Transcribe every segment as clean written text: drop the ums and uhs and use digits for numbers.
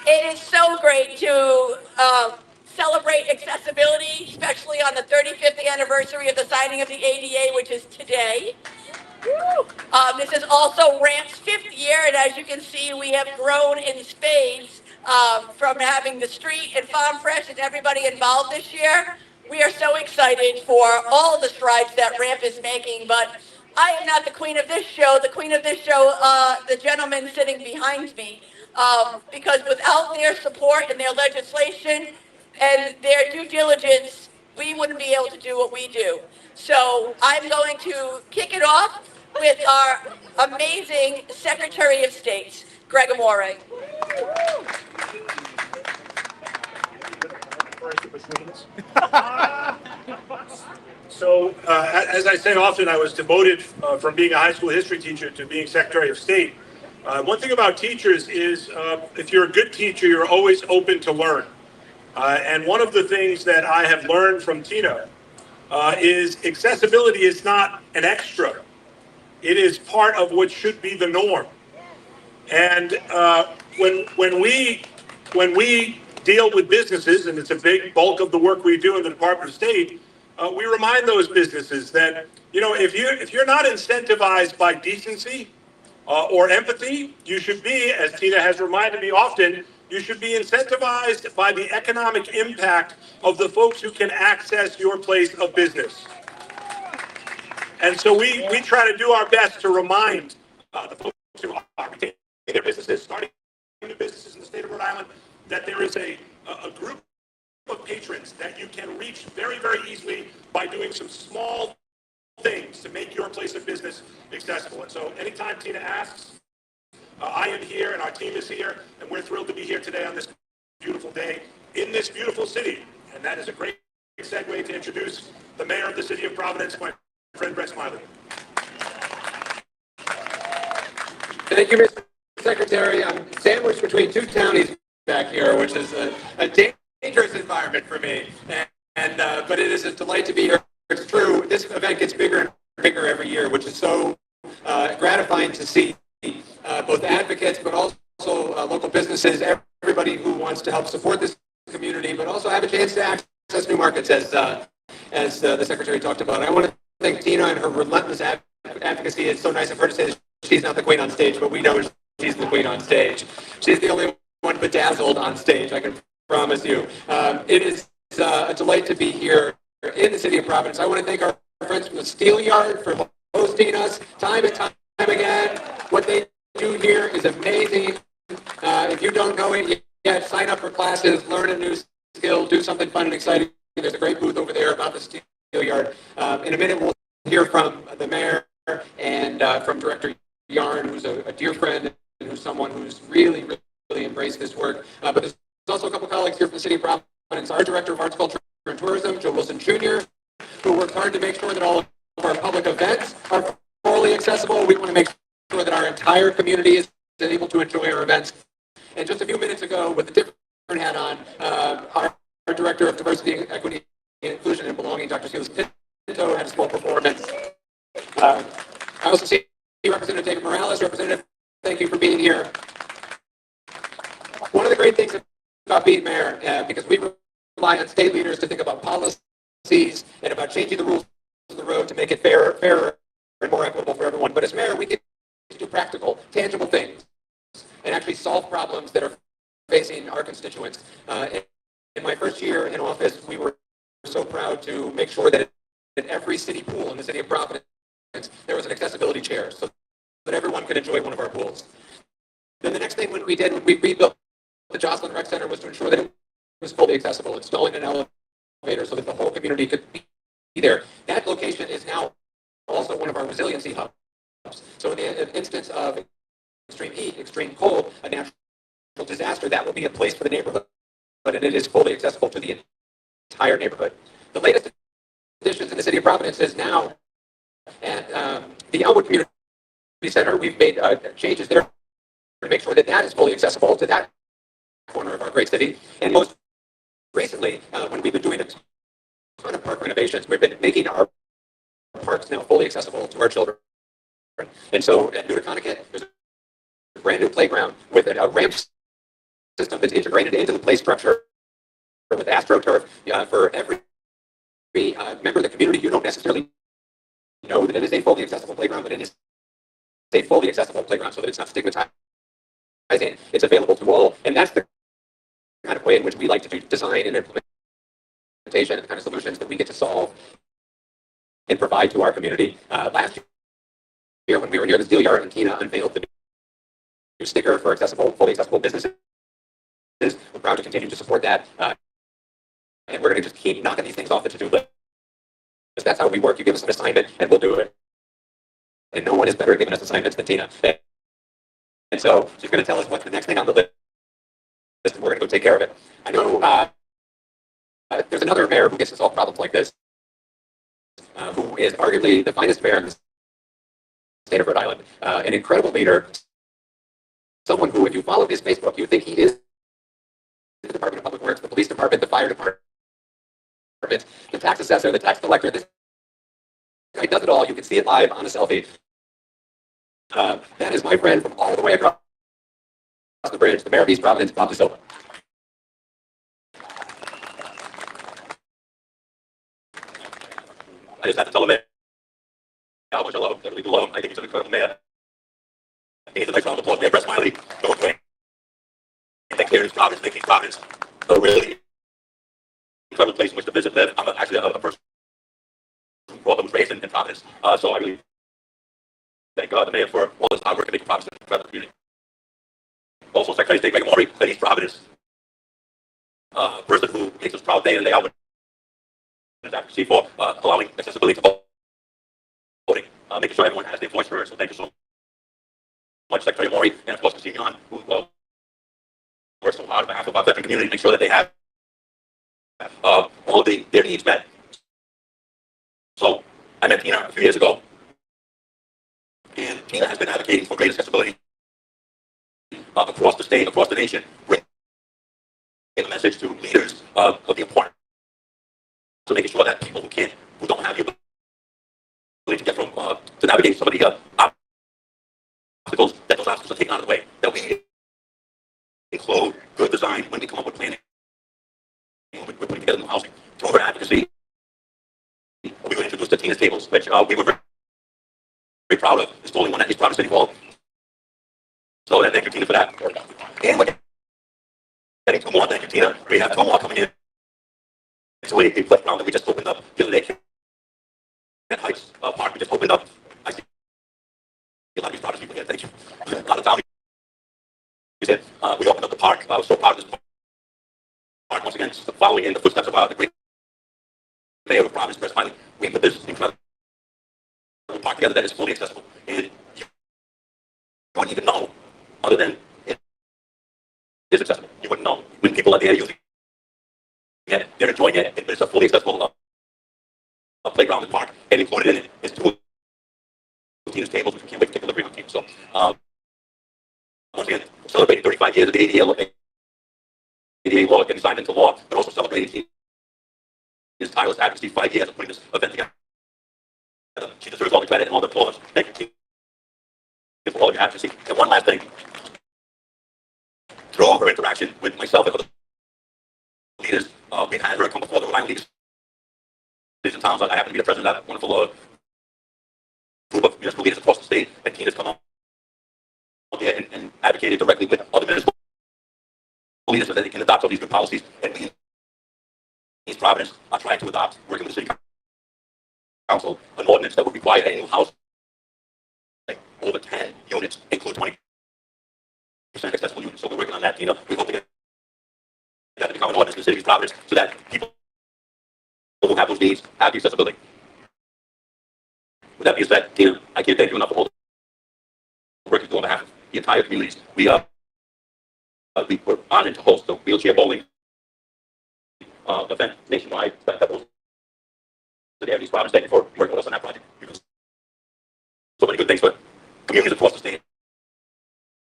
It is so great to celebrate accessibility, especially on the 35th anniversary of the signing of the ADA, which is today. This is also Ramp's fifth year, and as you can see, we have grown in spades from having the street and Farm Fresh and everybody involved this year. We are so excited for all the strides that Ramp is making, but I am not the queen of this show. The queen of this show, the gentleman sitting behind me, because without their support and their legislation and their due diligence, we wouldn't be able to do what we do. So I'm going to kick it off with our amazing Secretary of State, Greg Amore. So, as I say often, I was demoted from being a high school history teacher to being Secretary of State. One thing about teachers is if you're a good teacher, you're always open to learn. And one of the things that I have learned from Tina is accessibility is not an extra. It is part of what should be the norm. And when we deal with businesses, and it's a big bulk of the work we do in the Department of State, we remind those businesses that if you're not incentivized by decency or empathy, you should be, as Tina has reminded me often, you should be incentivized by the economic impact of the folks who can access your place of business. And so we try to do our best to remind the folks who are retaining their businesses, starting new businesses in the state of Rhode Island, that there is a group of patrons that you can reach very, very easily by doing some small things to make your place of business accessible. And so anytime Tina asks, I am here and our team is here, and we're thrilled to be here today on this beautiful day in this beautiful city. And that is a great segue to introduce the mayor of the city of Providence, my friend Brett Smiley. Thank you, Mr. Secretary. I'm sandwiched between two townies back here, which is a dangerous environment for me. But it is a delight to be here. It's true, this event gets bigger and bigger every year, which is so gratifying to see both advocates, but also local businesses, everybody who wants to help support this community, but also have a chance to access new markets, as the Secretary talked about. I want to thank Tina and her relentless advocacy. It's so nice of her to say that she's not the queen on stage, but we know she's the queen on stage. She's the only one bedazzled on stage, I can promise you. It is a delight to be here in the city of Providence. I want to thank our friends from the Steel Yard for hosting us time and time again. What they do here is amazing. If you don't know it yet, sign up for classes, learn a new skill, do something fun and exciting. There's a great booth over there about the Steel Yard. In a minute, we'll hear from the mayor and from Director Yarn, who's a dear friend and who's someone who's really embraced this work. But there's also a couple colleagues here from the city of Providence. Our Director of Arts, Culture, and Tourism, Joe Wilson Jr., who works hard to make sure that all of our public events are fully accessible. We want to make sure that our entire community is able to enjoy our events. And just a few minutes ago, with a different hat on, our Director of Diversity, Equity, Inclusion, and Belonging, Dr. Silas Pinto, had a small performance. I also see Representative David Morales. Representative, thank you for being here. One of the great things about being mayor, because we rely on state leaders to think about policies and about changing the rules of the road to make it fairer and more equitable for everyone. But as mayor, we can do practical, tangible things and actually solve problems that are facing our constituents. In my first year in office, we were so proud to make sure that at every city pool in the city of Providence, there was an accessibility chair so that everyone could enjoy one of our pools. Then the next thing we did when we rebuilt the Jocelyn Rec Center was to ensure that it was fully accessible, installing an elevator so that the whole community could be there. That location is now also one of our resiliency hubs. So in the instance of extreme heat, extreme cold, a natural disaster, that will be a place for the neighborhood, but it is fully accessible to the entire neighborhood. The latest additions in the city of Providence is now at the Elwood Community Center. We've made changes there to make sure that that is fully accessible to that corner of our great city. And most recently, when we've been doing a ton of park renovations, we've been making our parks now fully accessible to our children. And so at Newton-Connecutt, there's a brand new playground with a ramp system that's integrated into the play structure with AstroTurf for every member of the community. You don't necessarily know that it is a fully accessible playground, but it is a fully accessible playground so that it's not stigmatized. It's available to all, and that's the kind of way in which we like to do design and implementation and the kind of solutions that we get to solve and provide to our community. Last year, when we were near the Steel Yard and Tina unveiled the new sticker for fully accessible businesses, we're proud to continue to support that. And we're going to just keep knocking these things off the to-do list. That's how we work. You give us an assignment, and we'll do it. And no one is better at giving us assignments than Tina. And so she's going to tell us what's the next thing on the list, and we're going to go take care of it. I know there's another mayor who gets to solve problems like this, who is arguably the finest mayor in the state of Rhode Island, an incredible leader, someone who, if you follow his Facebook, you think he is the Department of Public Works, the police department, the fire department, the tax assessor, the tax collector. This guy does it all. You can see it live on a selfie. That is my friend from all the way across the bridge, the mayor of East Providence, Bob Dasilva. I just have to tell him that how much I love him. Never leave him alone. I think he's an incredible mayor. He's a nice round of applause, Mayor Smiley. Don't wait. Thanks, here in East Providence, East Providence. A really incredible place in which to visit. I'm actually a person who was raised in Providence, so I really thank the mayor for all his hard work and making Providence an incredible community. Also, Secretary of State Greg Amore, East Providence, person who makes us proud day in and day out with advocacy for allowing accessibility to voting, making sure everyone has their voice heard. So thank you so much, Secretary Amore, and of course, Kasim, who works so hard on behalf of our veteran community to make sure that they have all of their needs met. So I met Tina a few years ago, and Tina has been advocating for greater accessibility across the state, across the nation, bringing a message to leaders of the importance of making sure that people who don't have the ability to get from to navigate some of the obstacles, that those obstacles are taken out of the way. That we include good design when we come up with planning, when we're putting together new housing. Through our advocacy, we were introduced to Tina's tables, which we were very, very proud of. It's the only one that is proud of City Hall. So thank you, Tina, for that. And we're getting two more. Thank you, Tina. We have two more coming in. So a playground that we just opened up the other day. That Heights Park we just opened up. I see a lot of these proud people here. Thank you. A lot of time. We opened up the park. I was so proud of this park. Once again, following in the footsteps of the great mayor of Providence, Smiley. We put this incredible park together that is fully accessible. And you wouldn't even know, other than it is accessible. You wouldn't know when people are there using it. They're enjoying it. It's a fully accessible playground and park. And included in it is two of Tina's tables, which we can't wait to take delivery on team. So, once again, celebrating 35 years of the ADA law getting signed into law, but also celebrating his tireless advocacy 5 years of putting this event together. She deserves all the credit and all the applause. Thank you, Tina, for all of your advocacy. And one last thing. Through all her interaction with myself and other leaders, we've had her come before the Rhode Island leaders in towns. I happen to be the president of that wonderful group of municipal leaders across the state, and Tina's come out there and advocated directly with other municipal leaders so that they can adopt all these good policies. And we in East Providence are trying to adopt, working with the city council, an ordinance that would require any new house over 10 units, include 20% accessible units. So we're working on that, Tina. We hope to get that to become an ordinance in the city of East Providence so that people who have those needs have the accessibility. With that being said, Tina, I can't thank you enough for all the work you do on behalf of the entire communities. We were honored to host the wheelchair bowling event nationwide. That was the East Providence. Thank you for working with us on that project. So many good things for communities across the state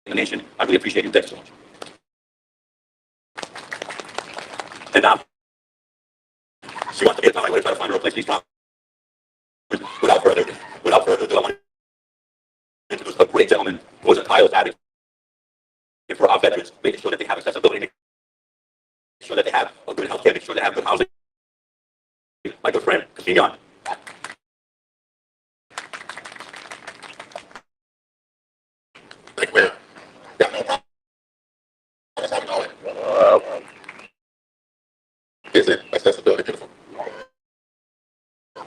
and the nation. I really appreciate you. Thank you so much. And now, she wants to be a town. I'm going to try to find her a place in East Providence. Without further ado, I want to introduce a great gentleman who is a tireless advocate for our veterans, making sure that they have accessibility. sure that they have a good healthcare, make sure they have good housing. My good friend, Kasim. Thank you, man. Yeah, no problem. That's how we call it. Is it accessibility beautiful?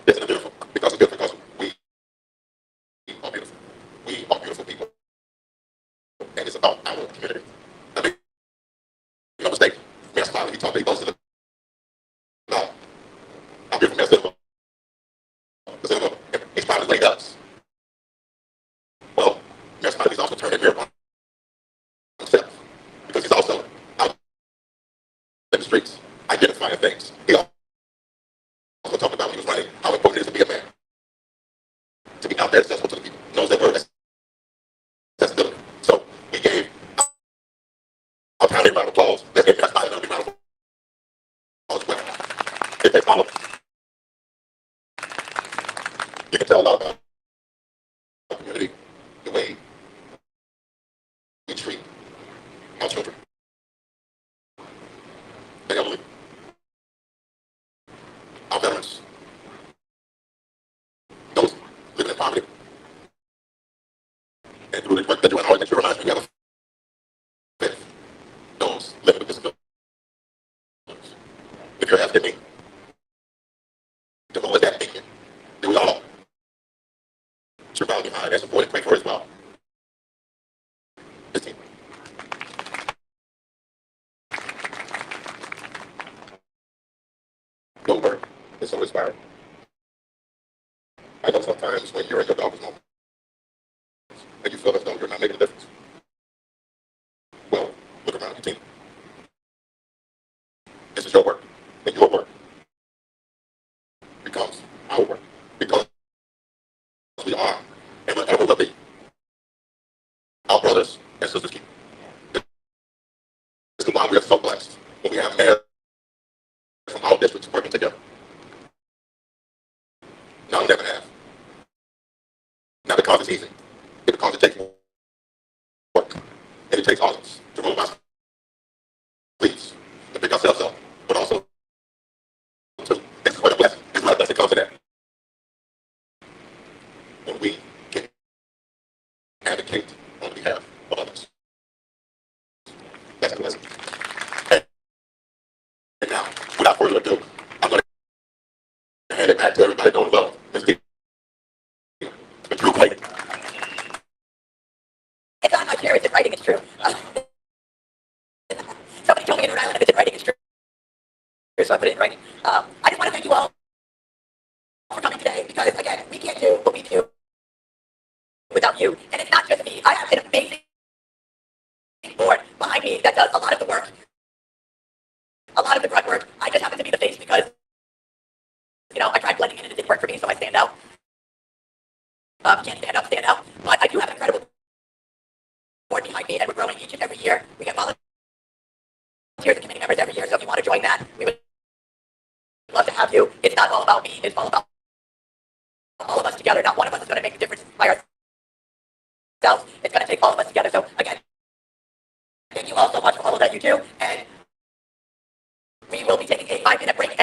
Isn't it beautiful? Because it's beautiful because we are beautiful. We are beautiful people. And it's about our community. I mean, no mistake. Mayor Smiley, he talked, he goes to the no. I'm beautiful, Mayor Silva. Dasilva. He's probably laid us. Well, Mayor Smiley's also turned it here on himself. Because he's also out in the streets, identifying things. He also talked about when he was running how important it is to be a man. To be out there accessible to the people. Knows that word accessibility. So we gave a pounding round of applause. Let's give Mayor Smiley another round of applause as well. If they follow, you can tell a lot about our community, the way we treat our children, the elderly, our veterans, those living in poverty. And through the work that you and all that you realize we have a faith. Those living with disabilities. If you're asking me to hold that thinking, then we all should rally behind and support and pray for as well. This team. Your work is so inspiring. I know sometimes when you're in your darkest moment and you feel as though you're not making a difference. Well, look around your team. This is your work, and your work becomes our work. Because we are, and whatever will be, our brothers and sisters keep. This is why we are so blessed when we have mayors from all districts working together. Now, we never have. Not because it's easy, it's because it takes work. And it takes all of us to roll our sleeves, to pick ourselves up, but also to, this is where the blessing, this is where the blessing comes in at. When we can advocate on behalf of others. That's a blessing. And now, without further ado, I'm going to hand it back to everybody doing well. Ms. D. Drew Clayton. It's on my chair, it's in writing, it's true. Somebody told me in Rhode Island if it's in writing, it's true. So I put it in writing. I just want to thank you all for coming today because, again, we can't do what we do without you. And it's not just me. I have an amazing board behind me that does a lot of the work, a lot of the grunt work. I just happen to be the face because, you know, I tried blending in and it didn't work for me, so I stand out. Can't stand out. But I do have an incredible board behind me, and we're growing each and every year. We get volunteers and committee members every year, so if you want to join that, we would love to have you. It's not all about me, it's all about all of us together. Not one of us is going to make a difference by ourselves. It's going to take all of us together. So again, thank you all so much for all of that you do, and we will be taking a 5-minute break.